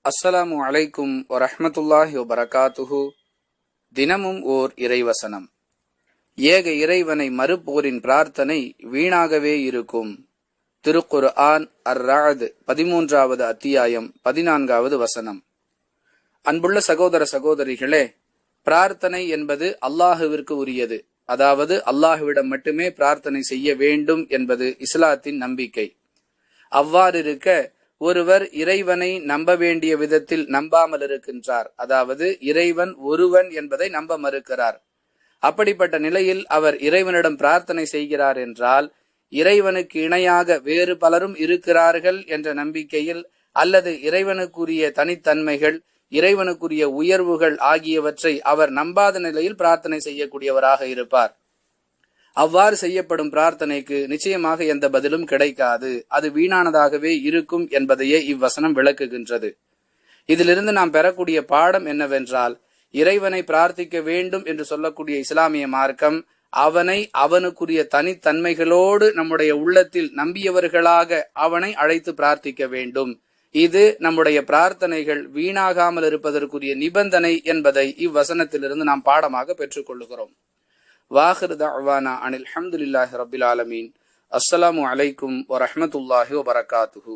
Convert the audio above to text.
அஸ்ஸலாமு அலைக்கும் வரஹ்மத்துல்லாஹி வபரகாத்துஹு. தினமும் ஓர் இறைவசனம். ஏக இறைவனை மறுப்போரின் பிரார்த்தனை வீணாகவே இருக்கும். திருக்குர்ஆன் அர்-ரஅத் 13வது அத்தியாயம் 14வது வசனம். அன்புள்ள சகோதர சகோதரிகளே, பிரார்த்தனை என்பது அல்லாஹுவிற்கு உரியது. அதாவது அல்லாஹுவிடம் மட்டுமே பிரார்த்தனை செய்ய வேண்டும் என்பது இஸ்லாத்தின் நம்பிக்கை. அவ்வாறு இருக்க ஒருவர் இறைவனை நம்ப வேண்டிய விதத்தில் நம்பாமல் இருக்கின்றார். அதாவது இறைவன் ஒருவன் என்பதை நம்ப மறுக்கிறார். அப்படிப்பட்ட நிலையில் அவர் இறைவனிடம் பிரார்த்தனை செய்கிறார் என்றால், இறைவனுக்கு இணையாக வேறு பலரும் இருக்கிறார்கள் என்ற நம்பிக்கையில், அல்லது இறைவனுக்குரிய தனித்தன்மைகள், இறைவனுக்குரிய உயர்வுகள் ஆகியவற்றை அவர் நம்பாத நிலையில் பிரார்த்தனை செய்யக்கூடியவராக இருப்பார். அவ்வாறு செய்யப்படும் பிரார்த்தனைக்கு நிச்சயமாக எந்த பதிலும் கிடைக்காது. அது வீணானதாகவே இருக்கும் என்பதையே இவ்வசனம் விளக்குகின்றது. இதிலிருந்து நாம் பெறக்கூடிய பாடம் என்னவென்றால், இறைவனை பிரார்த்திக்க வேண்டும் என்று சொல்லக்கூடிய இஸ்லாமிய மார்க்கம் அவனை அவனுக்குரிய தனித்தன்மைகளோடு நம்முடைய உள்ளத்தில் நம்பியவர்களாக அவனை அழைத்து பிரார்த்திக்க வேண்டும். இது நம்முடைய பிரார்த்தனைகள் வீணாகாமல் இருப்பதற்குரிய நிபந்தனை என்பதை இவ்வசனத்திலிருந்து நாம் பாடமாக பெற்றுக் கொள்ளுகிறோம். வாஹிர் தஅவானா அனில் ஹம்துலில்லாஹி ரப்பில் ஆலமீன். அஸ்ஸலாமு அலைக்கும் வரஹ்மத்துல்லாஹி வபரகாத்துஹு.